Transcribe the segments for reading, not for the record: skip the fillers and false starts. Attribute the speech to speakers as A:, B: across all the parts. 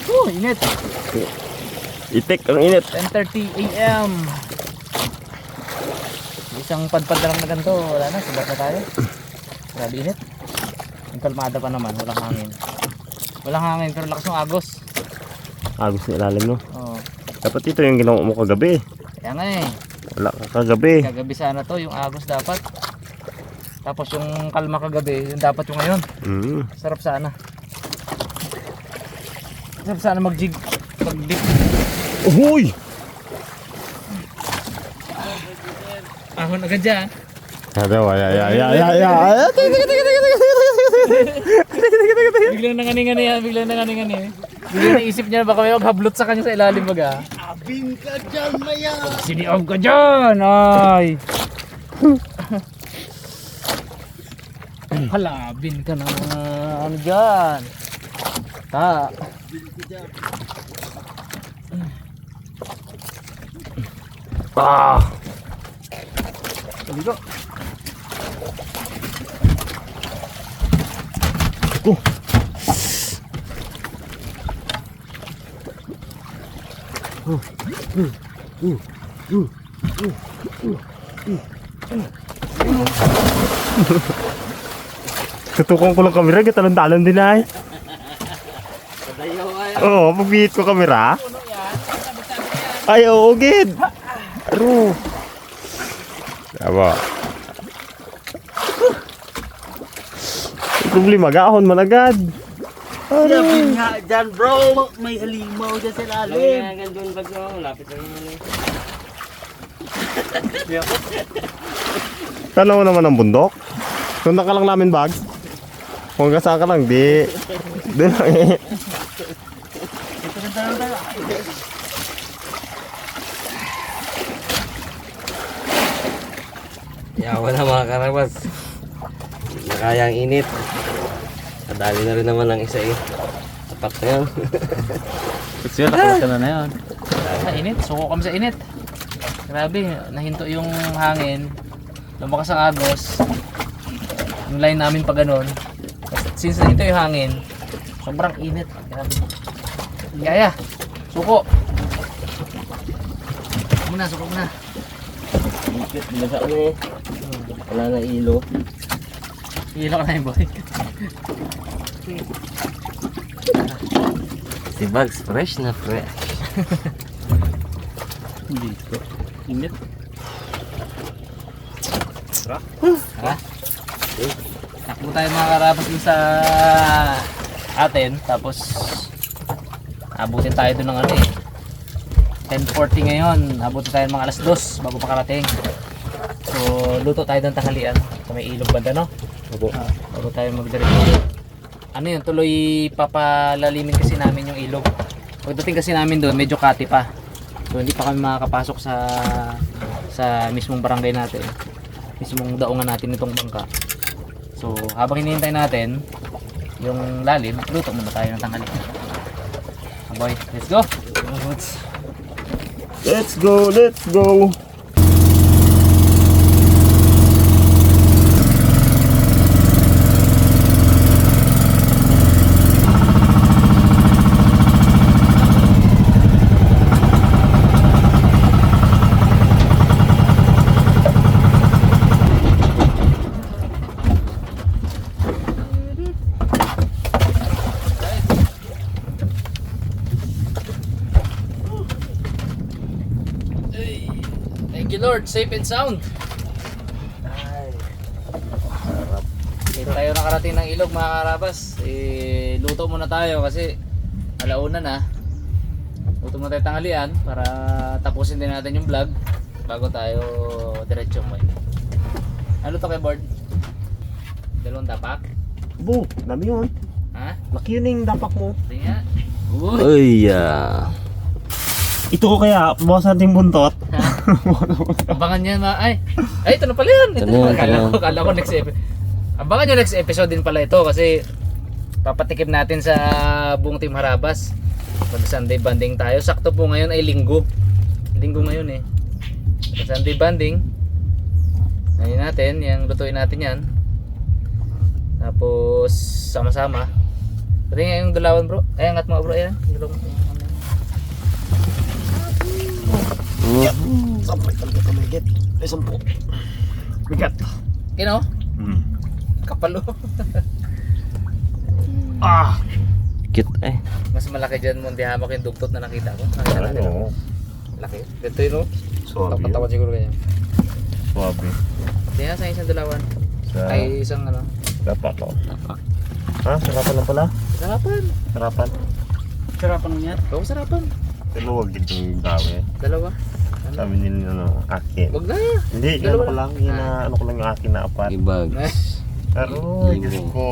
A: Init.
B: Itik ang init.
A: 10:30 AM. Isang padpad na lang na ganito. Wala na, subat na tayo. Grabe init. Yung kalmada pa naman, walang hangin. Walang hangin pero lakas ng agos.
B: Agos na ilalim, no?
A: Oo.
B: Dapat ito yung ginawa mo kagabi.
A: Kaya nga eh.
B: Wala ka kagabi.
A: Kagabi sana to, yung agos dapat. Tapos yung kalma kagabi, yung dapat yung ngayon. Sarap sana. Sarap sana mag-dip.
B: Uy!
A: Ahon agad dyan.
B: Hadaw, ay.
A: Biglang nanganingan yan, biglang nanganingan. Biglang naisip niya baka may maghablot sa kanya sa ilalim baga.
C: Abing ka dyan, maya!
A: Siniaw ka dyan! Ay! Halabin ka na ano dyan. Ta.
B: Ah!
A: Dito.
B: Tutukan ko lang kamera, talon-talon din ay. Oo, pagpihit ko kamera. Ay, oo, gid. Aro. Aba. Problema, gahon man agad.
C: Abing nga dyan, bro! May halimaw dyan sa lalim.
A: Hanggang doon pag lapit lang yun.
B: Tanaw naman ang bundok. Sundan ka lang namin bag. Kung saan ka lang, di. Doon lang eh.
D: Yawa na mga karabas. Nakaya ang init. Kadali na rin naman ang isa eh. Tapat na yan.
A: Kasi yun, nakulit ka na yun. Sa init, suko kami sa init. Grabe, nahinto yung hangin. Lumakas ang agos. Yung line namin pa ganun. Since nahinto yung hangin, sobrang init. Grabe. Kaya, suko. Suko muna.
D: Ikit, bilasa na eh. Wala na ilo.
A: Hilo ka na yung boy.
D: Si Bugs, fresh na fresh.
A: Dito. Init. Ha? Takbo tayo mga karabas dun sa atin. Tapos abutin tayo dun ng ano eh. 10:40 ngayon. Abutin tayo mga alas 2 bago pakarating. So luto tayo ng tanghalian. Sa may ilog banda, no?
B: Opo.
A: Bago tayo magdiretso. Ano yun, tuloy papalalimin kasi namin yung ilog. Pagdating kasi namin doon, medyo kati pa. So hindi pa kami makakapasok sa mismong barangay natin. Mismong daungan natin itong bangka. So habang hinihintay natin yung lalim, luto muna tayo ng tanghalian. Boy, let's go!
B: Let's go, let's go.
A: Thank you Lord, safe and sound. Dito tayo nakarating ng ilog mga karabas. Luto muna tayo kasi alauna na. Luto muna tayo tanghalian para tapusin din natin yung vlog bago tayo diretso mo. Ano to kay board? Dalawang dapak?
B: Bu, dami yun.
A: Ha?
B: Laki yun yung dapak mo.
A: Tingnan.
D: Uy,
B: Ito ko kaya, bawas nating buntot.
A: Abangan niya ay ito na pala yan.
D: Ito na yan,
A: Akala ko next episode. Abangan nyo next episode din pala ito kasi papatikim natin sa buong Team Harabas. Mag Sunday banding tayo. Sakto po ngayon ay linggo. Linggo ngayon eh. Sunday banding. Ngayon natin, yung lutuin natin yan. Tapos sama-sama. Pati nga yung dalawan bro. Ay, angat mo bro. Ayan. Dalawan.
B: Sampai talaga kamigit. Ay, 10. Bigat.
A: Kino?
B: Hmm.
A: Kapalo.
B: Ah!
D: Cute eh.
A: Mas malaki dyan mo. Hindi hamak yung dugtot na nakita ko. Nakita natin.
B: Ano?
A: Laki. Ito yun oh.
B: Suwabe.
A: Katawan siguro ganyan.
B: Suwabe.
A: Hindi nga sa isang dalawan.
B: Sa...
A: Ay isang ano.
B: Dapat to. Ha? Sarapan lang pala?
A: Sarapan.
B: Sarapan?
C: Sarapan mo yan?
A: Oo, sarapan.
B: Pero huwag dito yung dawi.
A: Dalawa.
B: Sabi nila ano, akin.
A: Wag na.
B: Hindi,
A: Dalawa
B: ano ko lang, yun na, ano ko lang yung akin na apat.
D: Ibag.
B: Pero, Diyos ko.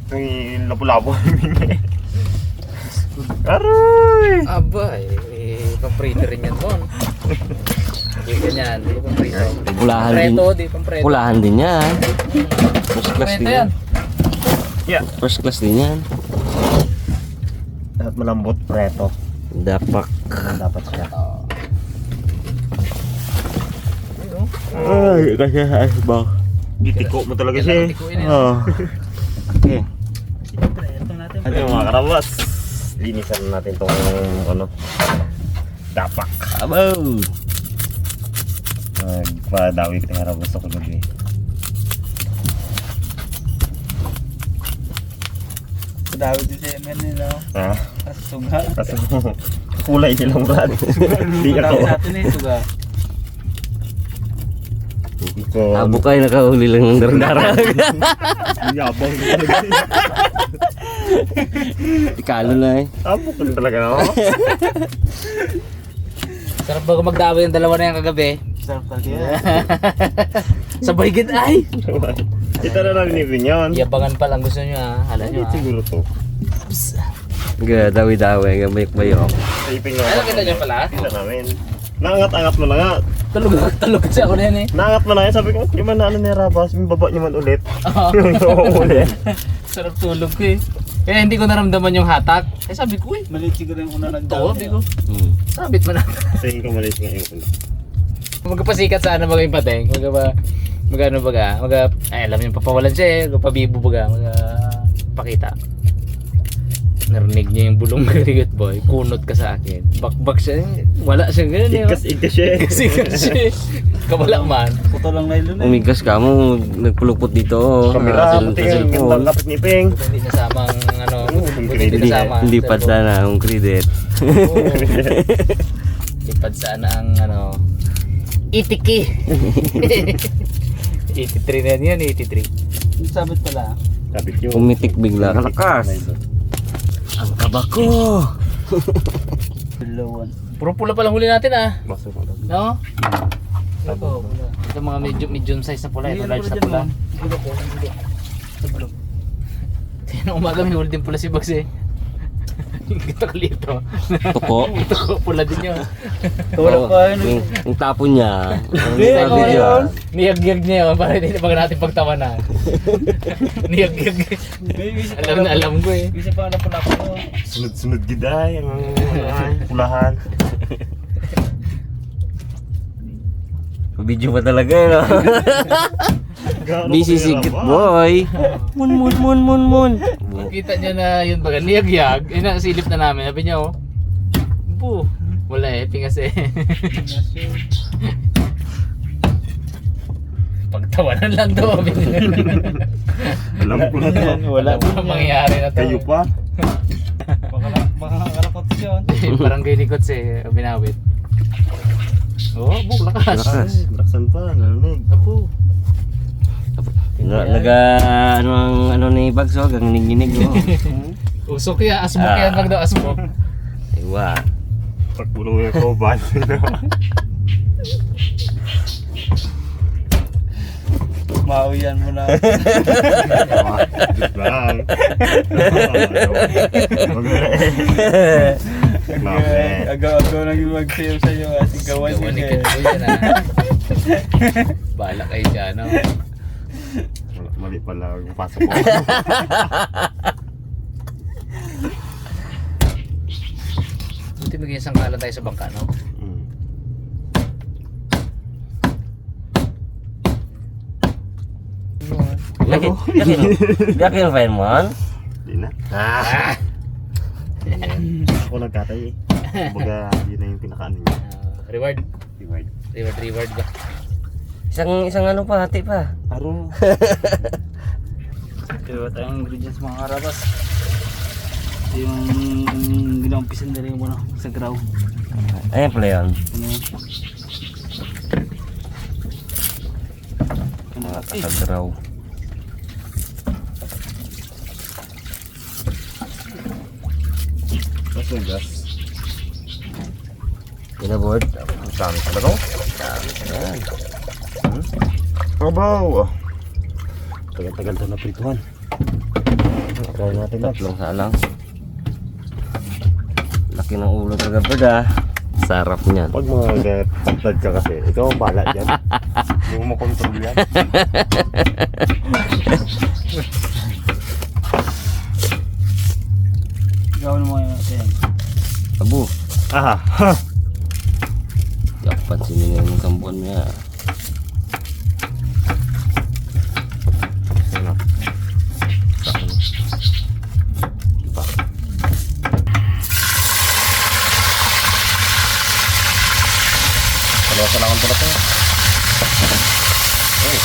B: Itong labo-labo. Aroy!
A: Aba eh. Pang-prito rin yan Mon. Hindi ganyan. Hindi pang-prito.
D: Pulahan din.
A: Preto, di pang-preto.
D: Pulahan din yan. First class
A: Preto
D: din
A: yan.
D: yan.
B: Yeah.
D: First class din yan.
B: At malambot, preto.
D: Dapak.
B: Dapat siya.
A: Ayun.
B: Ay, kasi ay, ba? Itiko mo talaga siya.
A: Tikuin yan.
B: Oo. Okay.
C: Ito natin.
B: Ano mga karabas? Linisan natin tong ano, dapak.
D: Abaw.
B: Magpadawi kita karabas ako gabi.
C: Dawi din sa MN nila.
B: Ha?
C: Suga.
B: Kasi kulay nilang brad. Hindi ako.
C: Dawi natin eh, suga.
B: Ito.
D: Abo kayo nakahuli lang ng darang-darang.
B: Yabang.
D: Ikalo na eh.
B: Abo ka talaga ako.
A: Sarap ba kung magdawi yung dalawa na yan kagabi?
C: Sarap talaga yan.
A: Sabay gid ay.
B: Kita na namin ni yun.
A: Yabangan pa lang gusto nyo ha. Hala nyo ha.
B: Siguro to.
D: Dawi-dawi. Gamayok-mayok.
B: Taping na.
A: Ay, nakita nyo pala?
B: Kita namin. Naangat-angat mo na nga.
A: Tulog kasi ako na yan eh.
B: Naangat mo na nga. Sabi ko, yung man na ano ni Rabas, yung baba niyo man ulit.
A: Oo.
B: Yung ulit.
A: Sarap tulog ko eh. Kaya hindi ko naramdaman yung hatak. Eh sabi ko eh.
C: Maliit siguro yung una
A: Ito,
C: nagdawi.
A: sabi ko. Sabit mo na.
B: Tingin ko malis nga yung ulit.
A: Magpasikat sana maging pateng. Magano baga. Ay alam niyo papawalan siya eh. Magpabibo baga. Pakita. Narinig niya yung bulong marigot boy. Kunot ka sa akin. Bakbak siya eh. Wala siya ganun eh.
B: Ikas siya.
A: Ikas siya eh. Kabala man.
C: Puto lang na ilun eh.
D: Umigas ka mo. Nagpulupot dito.
B: Kamera, tingin ganda kapit ni Peng.
A: Hindi nasamang ano.
B: Hindi
A: Hindi nasama.
D: Lipad sana ang credit.
A: Lipad sana ang ano. Itiki. 83 na yan 83.
C: Yung sabit pala.
B: Kapit yun.
D: Umitik bigla. Kalakas. Ang kabako.
C: Bilawan.
A: Puro pula palang huli natin ah.
B: Basta mo lang.
A: No? Ito mga medium size na pula. Ito large na pula. Tingnan umaga may huli din pula si Bugs eh. Kita kalito.
D: Tuko.
A: Ito pula din yun.
C: Wala pa yun.
D: Yung tapo niya. Ang
C: Eh,
D: sabi
C: ano
D: niya.
C: yun?
A: Niyag-yag niya yun. Para hindi pa natin pagtawanan. Niyag-yag. Alam ko eh.
C: Bisa pa na pala ko.
B: Sunod-sunod giday ang pulahan.
D: Video pa talaga eh, no? Busy si Kit Boy. Mun.
A: Kita niya na yun baga. Niyag-yag. Eh nasilip na namin. Sabi niya oh. Bu. Wala eh. Pingas eh. Pagtawanan lang daw.
B: Alam ko na to.
C: Wala
A: Alam mo mangyayari na to.
B: Kayo pa.
C: Baka nakarakot yun.
A: Parang ginikot si Binawit. Oh, bu, lakas.
D: Lakas.
B: Laksan pa, narinig.
A: Apo.
D: Ano ni Bags, oh, ganginig-ginig, oh.
A: Usok ya, asmok yan lang daw, asmok.
D: Iwa.
B: Pagpulong yung koban.
C: Mauyan mo na.
B: Lang.
C: Agaw-agaw nang yung mag-save sa'yo. Kasi gawan
A: Gawa ni
C: yun
A: Kit
C: eh.
A: Boy yan ah. Bahala kayo dyan, no?
B: Mali pala yung pasok ko.
A: Buti maging sangkalan tayo sa bangka, no?
D: Yakin pa yun, man?
B: na. Ako nagkatay eh. Kumbaga, yun na yung pinakaano niya.
A: Reward. Reward ba?
D: Isang ano pa, hati pa.
C: Aro. Kaya tayong ingredients mga karabas. Ito yung ginampisan na rin muna sa graw.
D: Ayan pala yun.
C: Ano yun?
D: Mga kasadraw.
B: Kasi gas.
D: Kinaboard.
B: Ang dami pala to.
D: Ayan.
B: Abaw! Tagal-tagal to na prituhan. Try natin na.
D: Tatlong salang. Laki ng ulo talaga bird ah. Sarap niyan.
B: Pag mga tatad ka kasi, ikaw ang bala dyan. Hindi mo makontrol yan.
C: Gawin mo yung natin.
D: Abo.
B: Aha! Ha!
D: Yak pansinin niya yung kambuan niya.
B: Ano? Diba? Kalawasa lang ang tulak ko. Oh.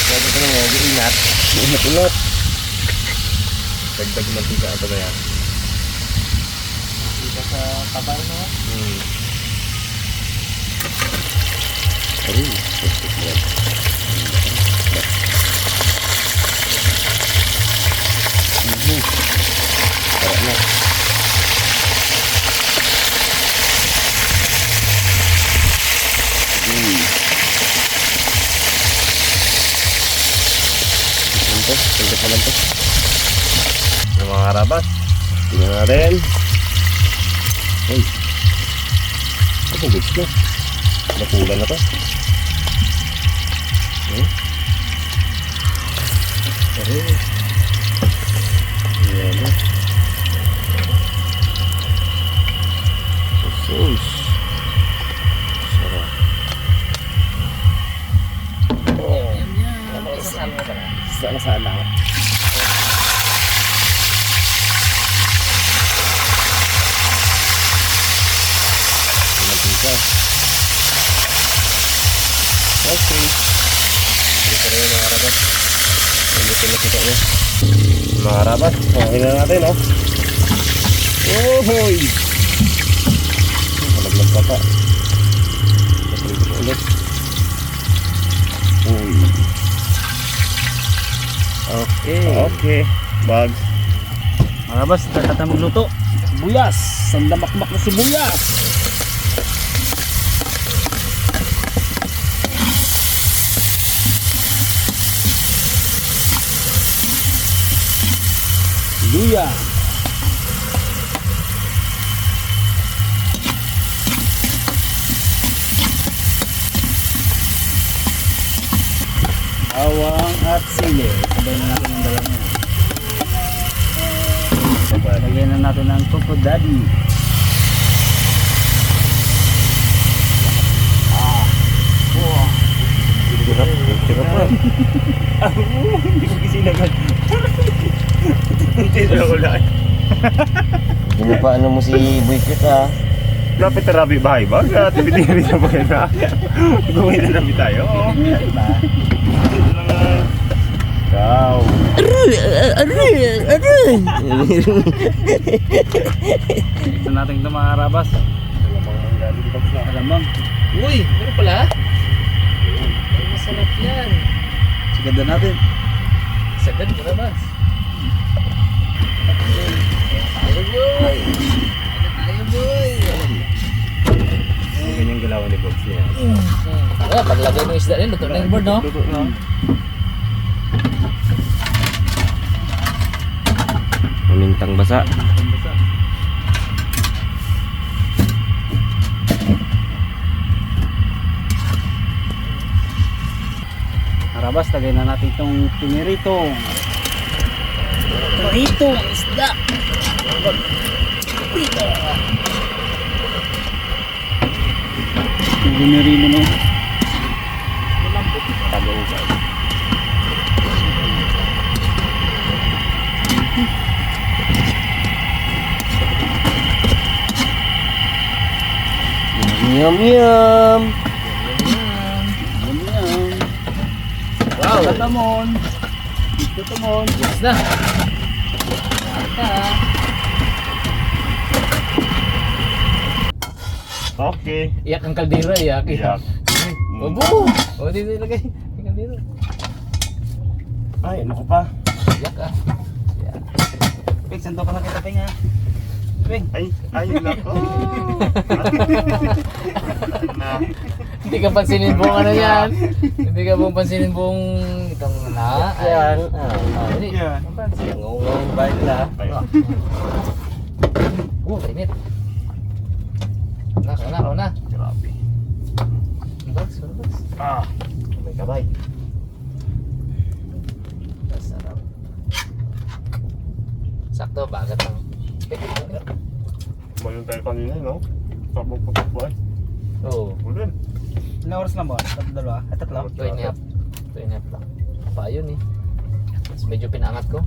D: Kaya ito na nga, ingat. Ingat-ingat.
B: Dagdag mantika ito ba yan?
A: Dito sa tabay no?
D: Aray. Tara na. Ito, tingkat naman to.
B: Yung mga karabas. Tingnan natin. Uy. Ito, goods na. Napula na to. Ayan na.
D: Sus. Sarap.
B: Sana.
D: Mantika.
B: Okay.
D: Dito na yung mga karabas. Dito na kita niya.
B: Mga karabas, okay na natin, no? Oh, hoy! Malaglag pa pa. Pasalito ko ulit. Uy. Okay. Bag.
C: Mga karabas, tatata magluto. Sibuyas! Sandamakmak na sibuyas! Luya. Bawang at sili. Sabay na natin ang dalawa niya. Lagyan na natin ang Coco Daddy.
B: Tira pa. Hindi ko kisinagan. Tira ko lang.
D: Pinapaan mo si Boykit ah.
B: Lapit na rabi bahay ba? Tibitiri na ba yun na? Gawin na rabi tayo. Ikaw.
C: Ito natin ito mga karabas. Alamang.
A: Uy, meron pala? Ay, masarap yan.
C: Sigad na natin.
A: Sagad mo na ba? Tayo boy! Tayo boy!
B: Ganyan galawan ni Box niya.
A: Ah, paglagay ng isda rin, luto na yung board, no?
B: Tuto na.
D: Pamintang basa.
C: Karabas, lagay na natin itong pinirito. Dito ang isda. Dito. Rinirino no.
B: Taga-ubay.
D: Yum yum.
C: Ganyan.
A: Wow!
C: Tatamon. Dito tamon.
A: Yes na! Ata!
B: Okay.
A: Iyak ang kaldero, iyak.
B: Iyak.
A: Obo! O, dito ilagay. Ang kaldero.
B: Ay, ano ko pa?
A: Iyak ah. Iyak.
C: Pig, sando ka na kita, Ping, ha? Ping.
B: Ay, nako.
A: Hindi ka pansinin buong ano yan. Hindi ka buong pansinin buong itong na.
D: Yan.
A: Hindi.
C: Yan.
D: Yung ngong bahay nila.
A: Init. Ako na.
B: Grabe.
A: Relax.
B: Ah.
A: May kabay. Masarap. Sakto, bagat lang.
B: Mayon tayo kanina, no? Sabog pagkakuan.
A: Oo.
B: Ulan.
C: Ilang oras lang ba? Dalawa? Tatlo?
A: 2.5. 2.5 lang. Pa yun eh. Mas medyo pinangat ko.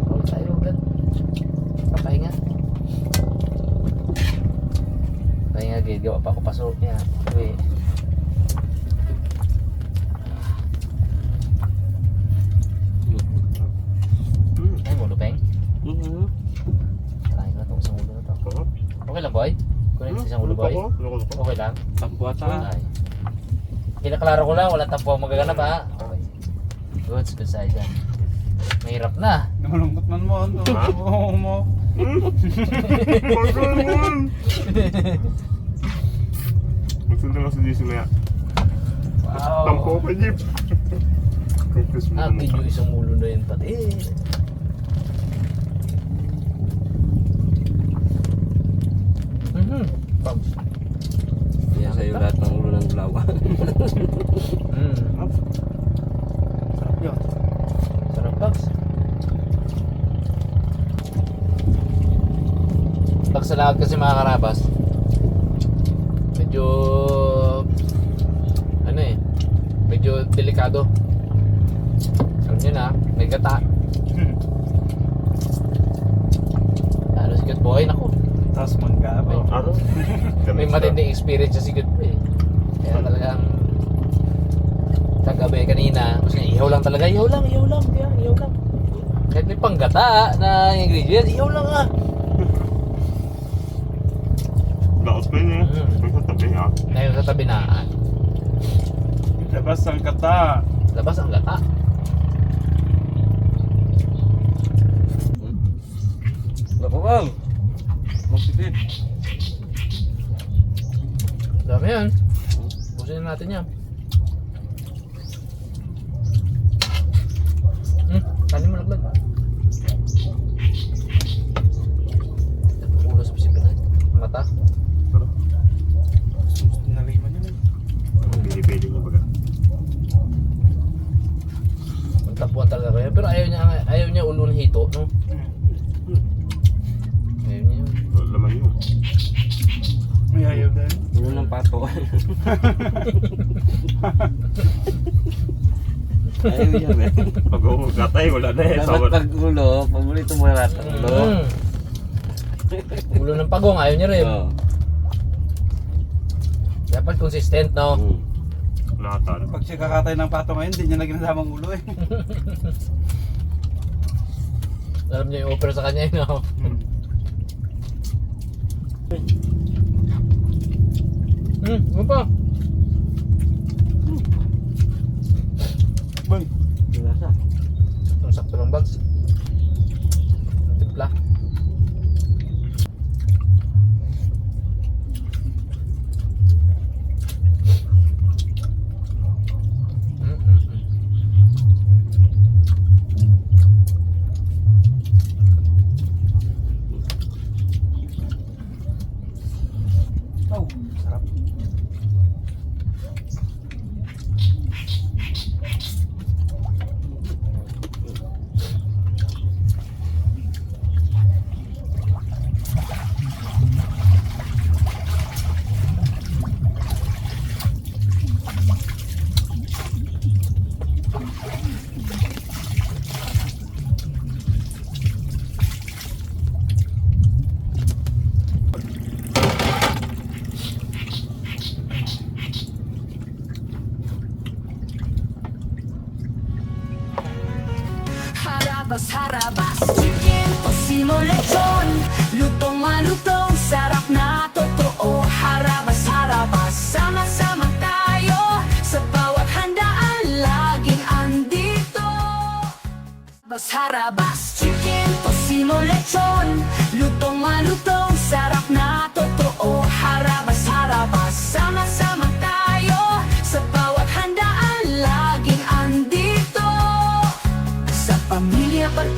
A: Huwag tayo agad. Papahinga. Pahinga gid. Gawa pa ako pasok niya. Uy. Ay mo lupeng. Kalahin ko na itong isang ulo na to. Okay lang boy? Kunin sa isang ulo boy? Okay lang?
C: Tampo ata.
A: Ay. Kinaklaro ko lang, wala tampo ang magaganap ha. Okay. Good side yan. Mahirap na.
C: Namalungkot man mo. Ano mo?
B: Magsunod lang sa GC na yan. Tampo
A: Wow.
B: pa, Jeep. Focus mo
A: Akin yung isang ulo na yun pati. Pams.
D: Yan sa'yo lahat ng ulo ng dalawa.
C: Sarap yun.
A: Sarap Pams. Pag sa lahat kasi mga karabas, medyo ano eh, medyo delikado. Alam nyo na, may gata. Lalo si Good Boy, naku.
C: Tapos mangga.
B: Ano?
A: May matinding experience siya si Good Boy. Kaya talagang kagabi kanina, kasi ihaw lang talaga, ihaw lang. Kahit may panggata na ingredient, ihaw lang ah.
B: Daos pa yun eh. Magkatabi ha.
A: Ngayon sa tabi na,
C: Labas ang kata.
A: labas ang gata.
D: Bako bang. Magsipid.
A: Dami yan. Busin natin yan. Kanin mo laglag. Ulo sa pisipin na. Mata.
C: Naliman yun.
B: Bili-bili niya baga.
A: Magtapuan talaga kayo. Pero ayaw niya ulo ng hito, no? Ayaw niya yun.
B: Laman yun.
C: May ayaw din.
D: Ulo ng pato. Ayaw yan eh.
B: Pag gatay, wala na eh.
D: Dapat pag ulo, paborito mo na lahat ng ulo.
A: Ulo ng pagong, ayaw niya rin.
D: Oo.
A: Dapat consistent, no?
B: Natan.
C: Pag siya kakatay ng pato ngayon, hindi niya na ginasamang ulo eh.
A: Alam niya yung offer sa kanya, no? Ano pa?
C: Boy.
D: Lasa.
A: Ang sakto ng bags. Ang timpla.
C: Oh, sarap.
E: Harabas, harabas, chicken, tosino, lechon. Lutong malutong, sarap na totoo. Harabas, harabas, sama-sama tayo. Sa bawat handaan, laging andito. Harabas, harabas, chicken, tosino, lechon. Lutong malutong, sarap na totoo. Harabas, harabas, sama-sama tayo. Sa bawat handaan, laging andito. Sa pamilya, pagkain